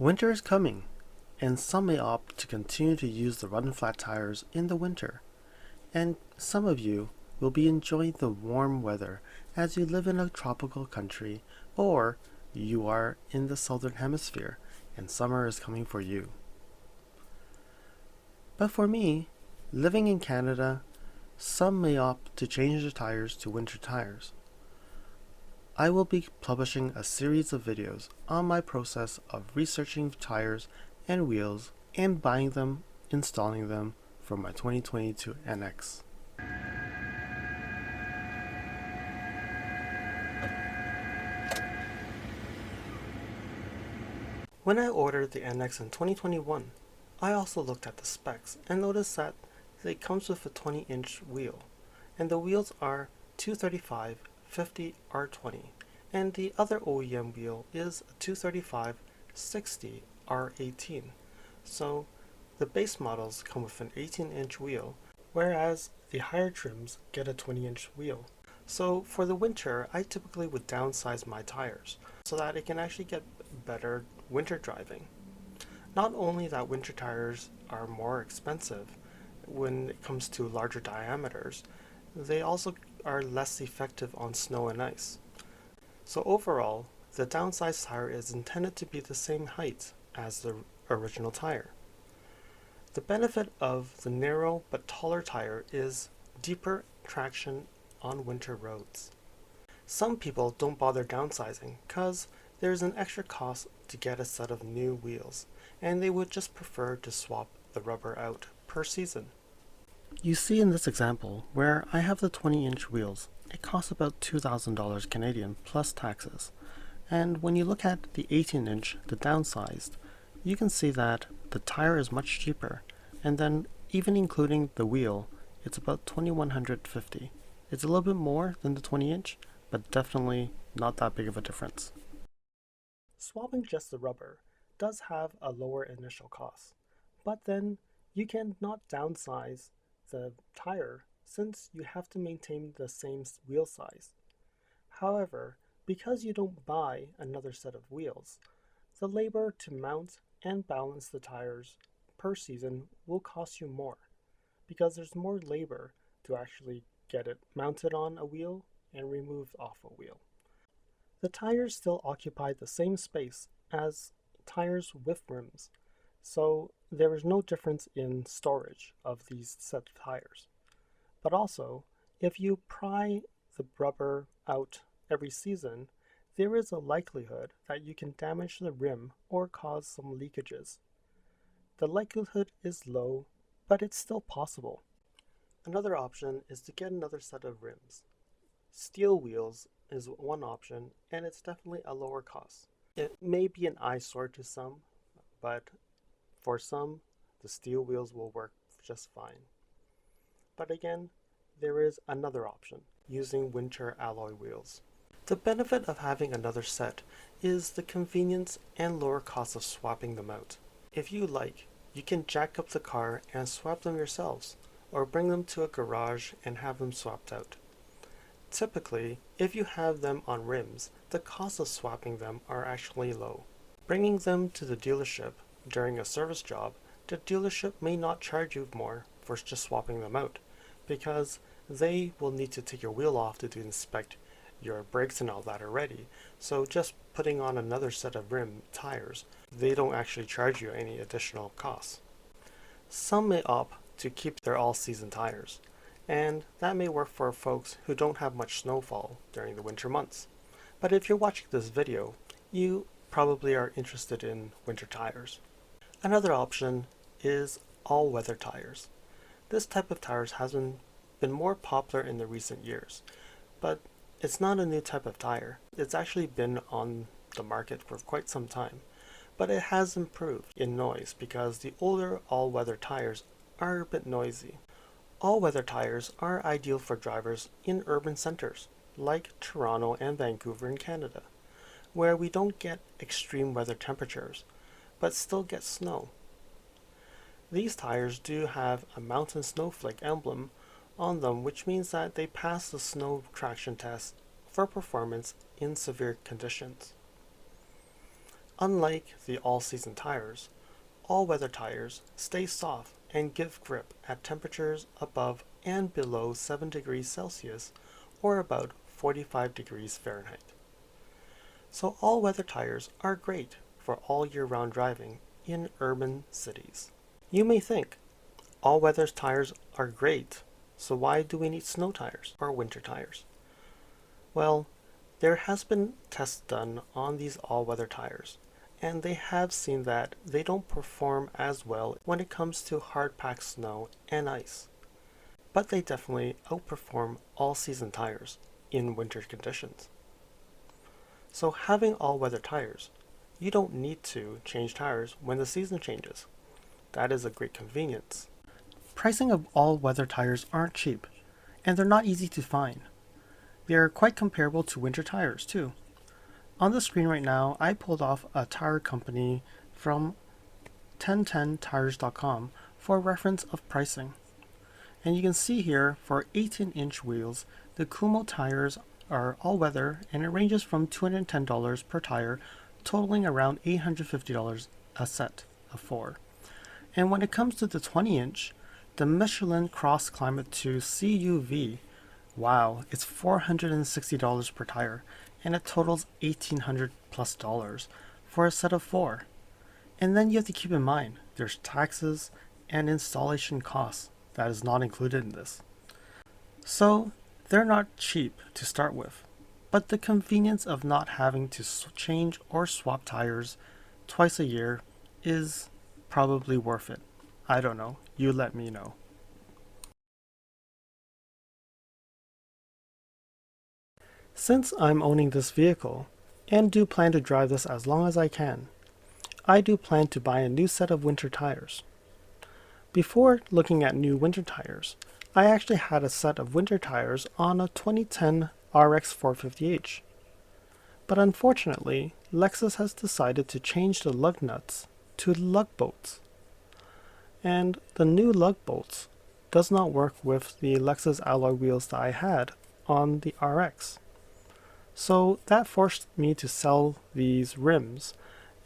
Winter is coming, and some may opt to continue to use the run-flat tires in the winter. And some of you will be enjoying the warm weather as you live in a tropical country, or you are in the southern hemisphere and summer is coming for you. But for me, living in Canada, some may opt to change their tires to winter tires. I will be publishing a series of videos on my process of researching tires and wheels and buying them, installing them for my 2022 NX. When I ordered the NX in 2021, I also looked at the specs and noticed that it comes with a 20-inch wheel, and the wheels are 235 50 R20, and the other OEM wheel is a 235 60 R18. So the base models come with an 18-inch wheel, whereas the higher trims get a 20-inch wheel. So for the winter, I typically would downsize my tires so that it can actually get better winter driving. Not only that winter tires are more expensive when it comes to larger diameters, they also are less effective on snow and ice. So overall, the downsized tire is intended to be the same height as the original tire. The benefit of the narrow but taller tire is deeper traction on winter roads. Some people don't bother downsizing because there's an extra cost to get a set of new wheels, and they would just prefer to swap the rubber out per season. You see in this example where I have the 20-inch wheels, it costs about $2,000 Canadian plus taxes. And when you look at the 18-inch, the downsized, you can see that the tire is much cheaper, and then even including the wheel, it's about $2,150. It's a little bit more than the 20-inch, but definitely not that big of a difference. Swapping just the rubber does have a lower initial cost, but then you cannot downsize the tire since you have to maintain the same wheel size. However, because you don't buy another set of wheels, the labor to mount and balance the tires per season will cost you more because there's more labor to actually get it mounted on a wheel and removed off a wheel. The tires still occupy the same space as tires with rims, so there is no difference in storage of these set of tires. But also, if you pry the rubber out every season, there is a likelihood that you can damage the rim or cause some leakages. The likelihood is low, but it's still possible. Another option is to get another set of rims. Steel wheels is one option, and it's definitely a lower cost. It may be an eyesore to some, but for some, the steel wheels will work just fine. But again, there is another option, using winter alloy wheels. The benefit of having another set is the convenience and lower cost of swapping them out. If you like, you can jack up the car and swap them yourselves, or bring them to a garage and have them swapped out. Typically, if you have them on rims, the cost of swapping them are actually low. Bringing them to the dealership during a service job, the dealership may not charge you more for just swapping them out, because they will need to take your wheel off to inspect your brakes and all that already. So just putting on another set of rim tires, they don't actually charge you any additional costs. Some may opt to keep their all-season tires, and that may work for folks who don't have much snowfall during the winter months. But if you're watching this video, you probably are interested in winter tires. Another option is all-weather tires. This type of tires has been more popular in the recent years, but it's not a new type of tire. It's actually been on the market for quite some time, but it has improved in noise because the older all-weather tires are a bit noisy. All-weather tires are ideal for drivers in urban centers, like Toronto and Vancouver in Canada, where we don't get extreme weather temperatures, but still get snow. These tires do have a mountain snowflake emblem on them, which means that they pass the snow traction test for performance in severe conditions. Unlike the all-season tires, all-weather tires stay soft and give grip at temperatures above and below 7 degrees Celsius or about 45 degrees Fahrenheit. So all-weather tires are great for all year-round driving in urban cities. You may think, all-weather tires are great, so why do we need snow tires or winter tires? Well, there has been tests done on these all-weather tires, and they have seen that they don't perform as well when it comes to hard-packed snow and ice. But they definitely outperform all-season tires in winter conditions. So having all-weather tires, you don't need to change tires when the season changes. That is a great convenience. Pricing of all-weather tires aren't cheap, and they're not easy to find. They are quite comparable to winter tires too. On the screen right now, I pulled off a tire company from 1010tires.com for reference of pricing. And you can see here for 18-inch wheels, the Kumo tires are all-weather and it ranges from $210 per tire, totaling around $850 a set of 4. And when it comes to the 20-inch, the Michelin Cross Climate 2 CUV, wow, it's $460 per tire, and it totals $1,800 plus for a set of 4. And then you have to keep in mind, there's taxes and installation costs that is not included in this. So they're not cheap to start with, but the convenience of not having to change or swap tires twice a year is probably worth it. I don't know, you let me know. Since I'm owning this vehicle, and do plan to drive this as long as I can, I do plan to buy a new set of winter tires. Before looking at new winter tires, I actually had a set of winter tires on a 2010 RX 450h. But unfortunately, Lexus has decided to change the lug nuts to lug bolts. And the new lug bolts does not work with the Lexus alloy wheels that I had on the RX. So that forced me to sell these rims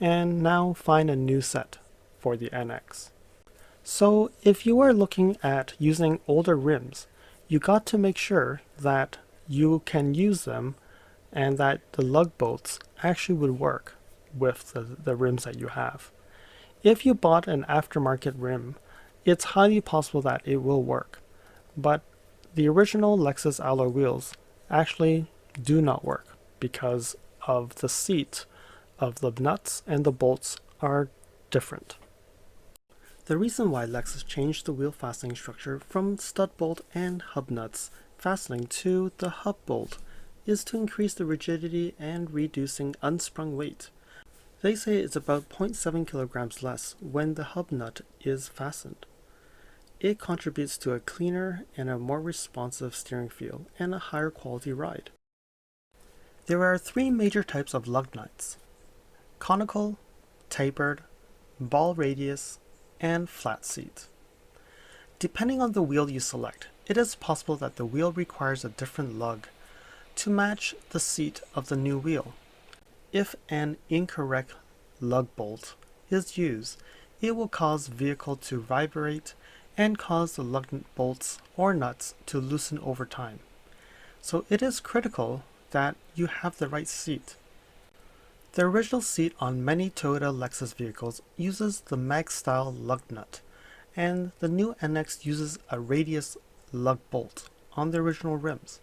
and now find a new set for the NX. So if you are looking at using older rims, you got to make sure that you can use them and that the lug bolts actually would work with the rims that you have. If you bought an aftermarket rim, it's highly possible that it will work, but the original Lexus alloy wheels actually do not work because of the seat of the nuts and the bolts are different. The reason why Lexus changed the wheel fastening structure from stud bolt and hub nuts fastening to the hub bolt is to increase the rigidity and reducing unsprung weight. They say it's about 0.7 kilograms less when the hub nut is fastened. It contributes to a cleaner and a more responsive steering feel and a higher quality ride. There are 3 major types of lug nuts: conical, tapered, ball radius, and flat seat. Depending on the wheel you select, it is possible that the wheel requires a different lug to match the seat of the new wheel. If an incorrect lug bolt is used, it will cause the vehicle to vibrate and cause the lug bolts or nuts to loosen over time. So it is critical that you have the right seat. The original seat on many Toyota Lexus vehicles uses the mag-style lug nut, and the new NX uses a radius lug bolt on the original rims.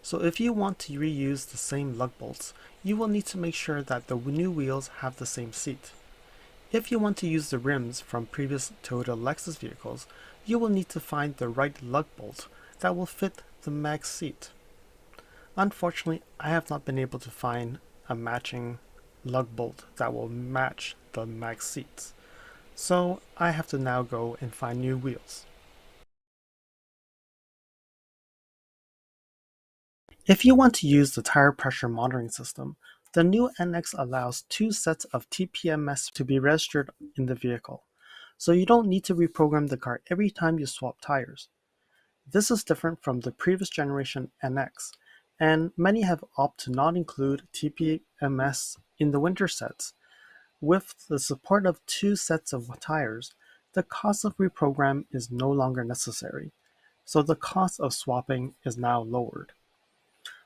So if you want to reuse the same lug bolts, you will need to make sure that the new wheels have the same seat. If you want to use the rims from previous Toyota Lexus vehicles, you will need to find the right lug bolt that will fit the mag seat. Unfortunately, I have not been able to find a matching lug bolt that will match the mag seats, so I have to now go and find new wheels. If you want to use the tire pressure monitoring system, the new NX allows 2 sets of TPMS to be registered in the vehicle, so you don't need to reprogram the car every time you swap tires. This is different from the previous generation NX, and many have opted to not include TPMS in the winter sets, With the support of two sets of tires, the cost of reprogram is no longer necessary, so the cost of swapping is now lowered.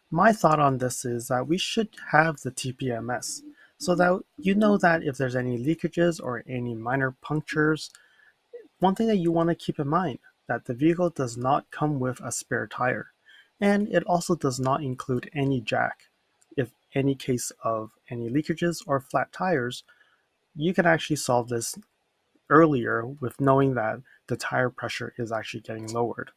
My thought on this is that we should have the TPMS so that you know that if there's any leakages or any minor punctures, one thing that you want to keep in mind that the vehicle does not come with a spare tire, and it also does not include any jack. If any case of any leakages or flat tires, you can actually solve this earlier with knowing that the tire pressure is actually getting lowered.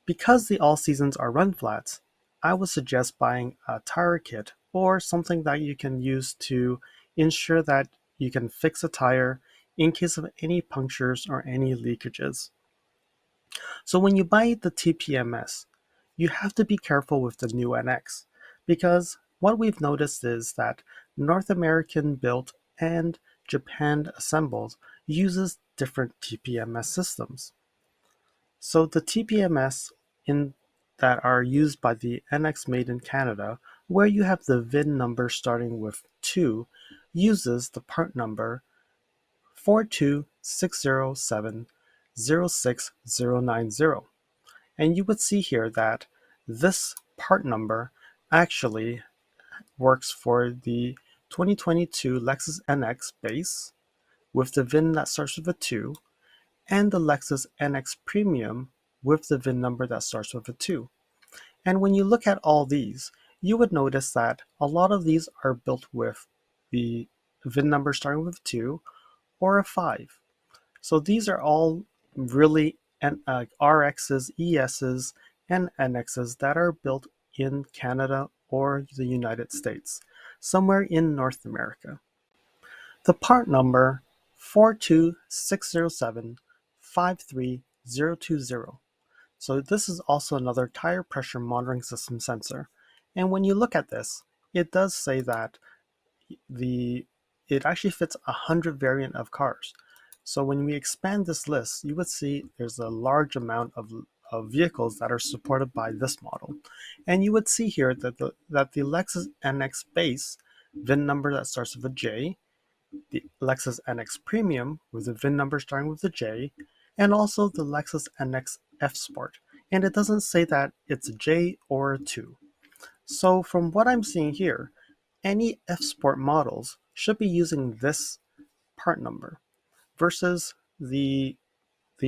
Because the all seasons are run flats, I would suggest buying a tire kit or something that you can use to ensure that you can fix a tire in case of any punctures or any leakages. So when you buy the TPMS, you have to be careful with the new NX because what we've noticed is that North American built and Japan assembled uses different TPMS systems. So the TPMS in that are used by the NX made in Canada, where you have the VIN number starting with 2, uses the part number 42607-06090. And you would see here that this part number actually works for the 2022 Lexus NX base with the VIN that starts with a 2 and the Lexus NX Premium with the VIN number that starts with a 2. And when you look at all these, you would notice that a lot of these are built with the VIN number starting with 2 or a 5. So these are all really RXs, ESs, and NXs that are built in Canada or the United States, somewhere in North America. The part number 42607-53020. So this is also another tire pressure monitoring system sensor. And when you look at this, it does say that it actually fits 100 variant of cars. So when we expand this list, you would see there's a large amount of vehicles that are supported by this model. And you would see here that the Lexus NX base VIN number that starts with a J, the Lexus NX Premium with a VIN number starting with a J, and also the Lexus NX F-Sport. And it doesn't say that it's a J or a 2. So from what I'm seeing here, any F-Sport models should be using this part number versus the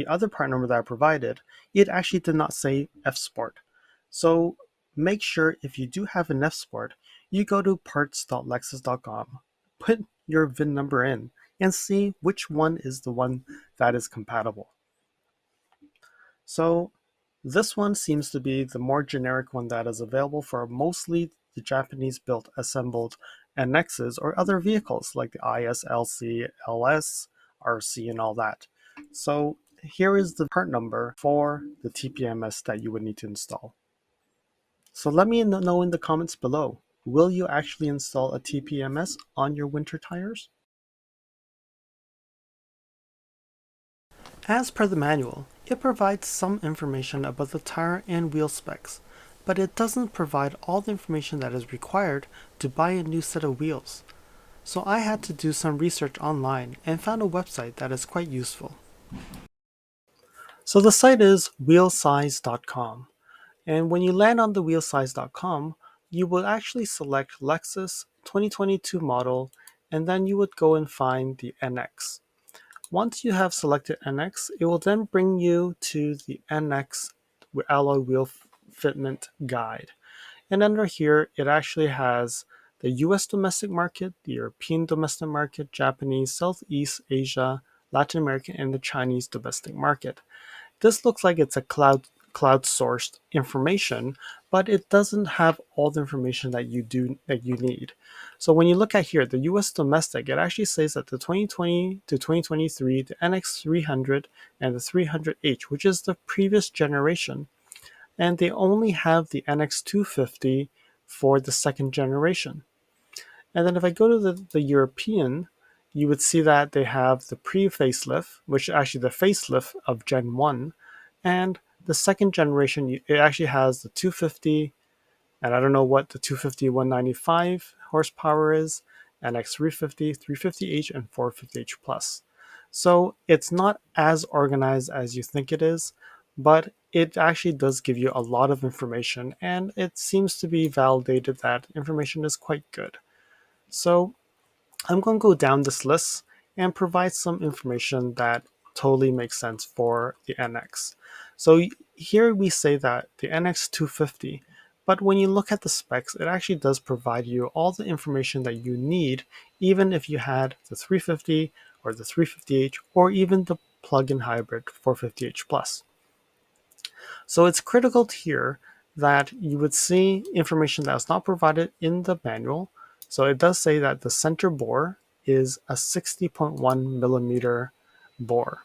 other part number that I provided, it actually did not say F-Sport. So make sure if you do have an F-Sport, you go to parts.lexus.com, put your VIN number in, and see which one is the one that is compatible. So this one seems to be the more generic one that is available for mostly the Japanese built assembled NXs or other vehicles like the IS, LC, LS, RC, and all that. So here is the part number for the TPMS that you would need to install. So let me know in the comments below, will you actually install a TPMS on your winter tires? As per the manual, it provides some information about the tire and wheel specs, but it doesn't provide all the information that is required to buy a new set of wheels. So I had to do some research online and found a website that is quite useful. So the site is wheelsize.com, and when you land on the wheelsize.com, you will actually select Lexus 2022 model, and then you would go and find the NX. Once you have selected NX, it will then bring you to the NX alloy wheel fitment guide. And under here, it actually has the US domestic market, the European domestic market, Japanese, Southeast Asia, Latin American, and the Chinese domestic market. This looks like it's a cloud sourced information, but it doesn't have all the information that you need. So when you look at here, the US domestic, it actually says that the 2020 to 2023, the NX300 and the 300H, which is the previous generation, and they only have the NX250 for the second generation. And then if I go to the European, you would see that they have the pre-facelift, which is actually the facelift of Gen 1, and the second generation, it actually has the 250, and I don't know what the 250 195 horsepower is, NX350, 350h, and 450h Plus. So it's not as organized as you think it is, but it actually does give you a lot of information, and it seems to be validated that information is quite good. So I'm going to go down this list and provide some information that totally makes sense for the NX. So here we say that the NX250, but when you look at the specs, it actually does provide you all the information that you need, even if you had the 350 or the 350h or even the plug-in hybrid 450h Plus. So it's critical here that you would see information that was not provided in the manual. So it does say that the center bore is a 60.1 millimeter bore.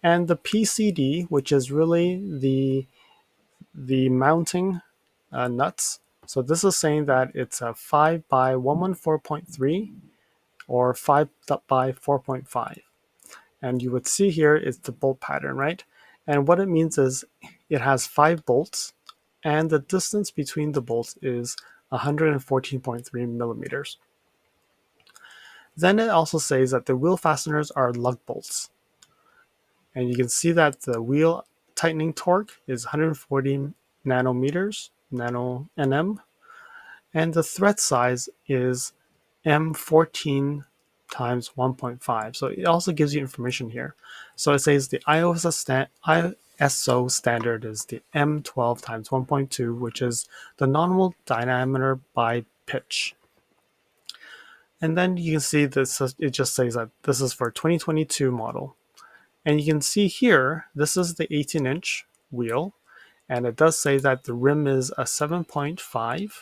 And the PCD, which is really the mounting nuts. So this is saying that it's a 5 by 114.3 or 5 by 4.5. And you would see here is the bolt pattern, right? And what it means is it has 5 bolts, and the distance between the bolts is 114.3 millimeters. Then it also says that the wheel fasteners are lug bolts. And you can see that the wheel tightening torque is 140 nanometers, nano nm, and the thread size is M14 times 1.5. So it also gives you information here. So it says the ISO standard is the M12 times 1.2, which is the nominal diameter by pitch. And then you can see this, it just says that this is for 2022 model. And you can see here, this is the 18-inch wheel. And it does say that the rim is a 7.5.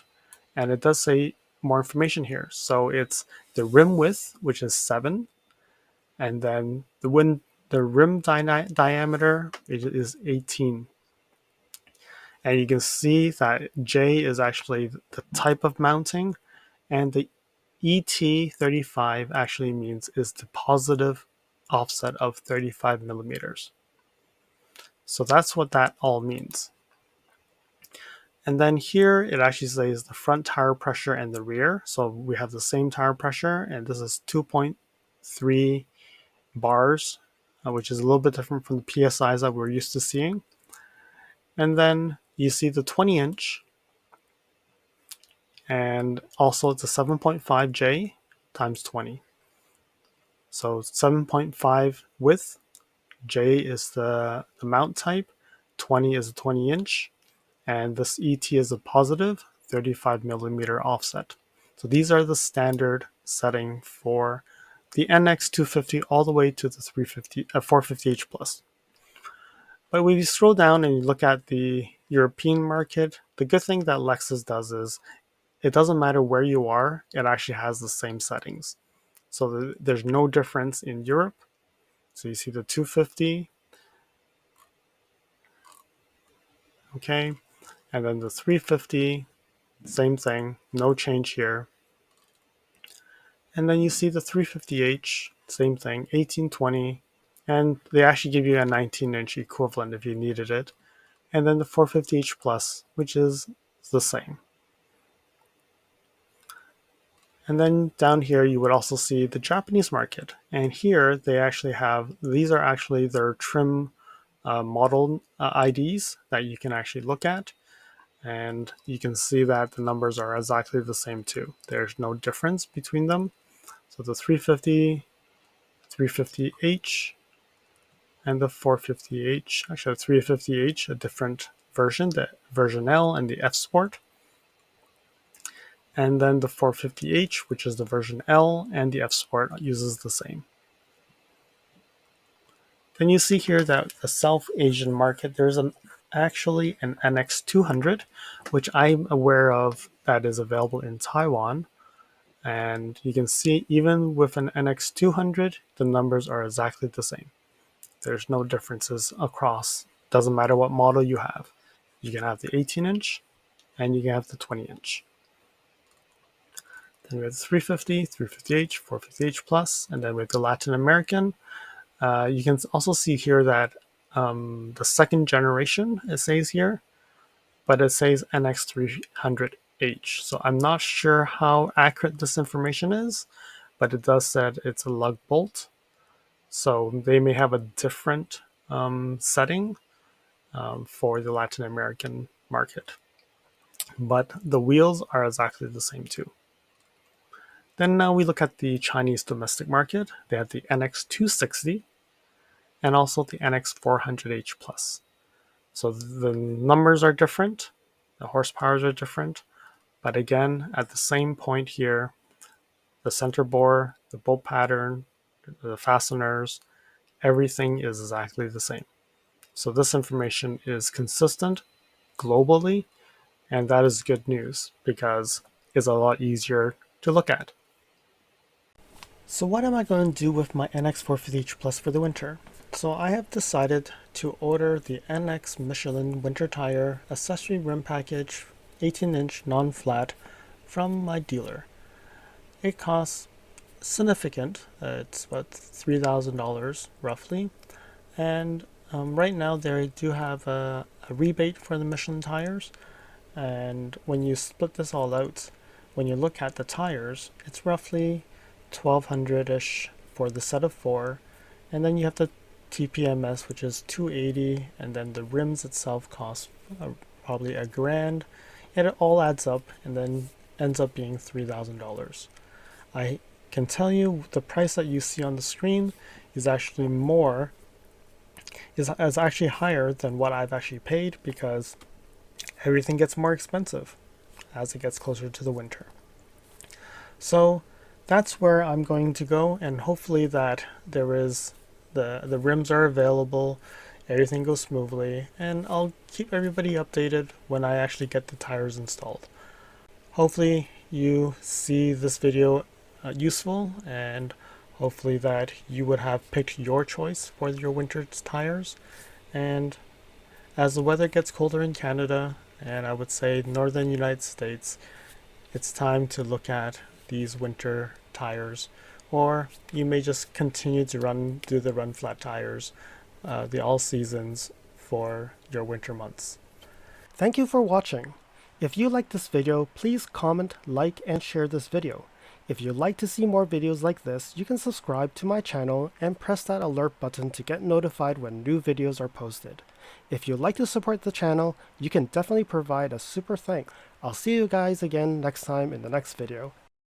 And it does say more information here. So it's the rim width, which is 7. And then the rim diameter is 18. And you can see that J is actually the type of mounting, and the ET35 actually means is the positive offset of 35 millimeters. So that's what that all means. And then here it actually says the front tire pressure and the rear. So we have the same tire pressure, and this is 2.3 bars, which is a little bit different from the PSIs that we're used to seeing. And then you see the 20-inch, and also it's a 7.5J times 20. So 7.5 width, J is the mount type, 20 is a 20-inch, and this ET is a positive 35 millimeter offset. So these are the standard setting for the NX250 all the way to the 450h Plus. But when you scroll down and you look at the European market, the good thing that Lexus does is it doesn't matter where you are, it actually has the same settings. So there's no difference in Europe. So you see the 250, okay, and then the 350, same thing, no change here. And then you see the 350h, same thing, 1820, and they actually give you a 19-inch equivalent if you needed it. And then the 450h Plus, which is the same. And then down here, you would also see the Japanese market. And here they actually have, these are actually their trim model IDs that you can actually look at. And you can see that the numbers are exactly the same too. There's no difference between them. So the 350, 350h, and the 450h, actually the 350h, a different version, the version L and the F-Sport. And then the 450h, which is the version L, and the F-Sport uses the same. Then you see here that the South Asian market, there's actually an NX200, which I'm aware of that is available in Taiwan. And you can see even with an NX200, the numbers are exactly the same. There's no differences across. Doesn't matter what model you have. You can have the 18-inch and you can have the 20-inch. Then we have the 350, 350h, 450h Plus, and then with the Latin American, you can also see here that the second generation, it says here, but it says NX300H. 450h. So I'm not sure how accurate this information is, but it does say it's a lug bolt. So they may have a different setting for the Latin American market. But the wheels are exactly the same too. Then now we look at the Chinese domestic market. They have the NX260 and also the NX400h Plus. So the numbers are different, the horsepowers are different, but again, at the same point here, the center bore, the bolt pattern, the fasteners, everything is exactly the same. So this information is consistent globally, and that is good news because it's a lot easier to look at. So what am I going to do with my NX450h Plus for the winter? So I have decided to order the NX Michelin winter tire accessory rim package 18-inch non-flat from my dealer. It costs significant, it's about $3,000 roughly, and right now they do have a rebate for the Michelin tires, and when you split this all out, when you look at the tires, it's roughly 1200-ish for the set of 4, and then you have the TPMS, which is 280, and then the rims itself cost probably $1,000, and it all adds up and then ends up being $3,000. I can tell you the price that you see on the screen is actually is actually higher than what I've actually paid, because everything gets more expensive as it gets closer to the winter. So that's where I'm going to go, and hopefully that there is the rims are available, everything goes smoothly, and I'll keep everybody updated when I actually get the tires installed. Hopefully you see this video useful, and hopefully that you would have picked your choice for your winter tires. And as the weather gets colder in Canada, and I would say northern United States, it's time to look at these winter tires, or you may just continue to do the run flat tires, the all seasons for your winter months. Thank you for watching. If you liked this video, please comment, like, and share this video. If you'd like to see more videos like this, you can subscribe to my channel and press that alert button to get notified when new videos are posted. If you'd like to support the channel, you can definitely provide a super thanks. I'll see you guys again next time in the next video.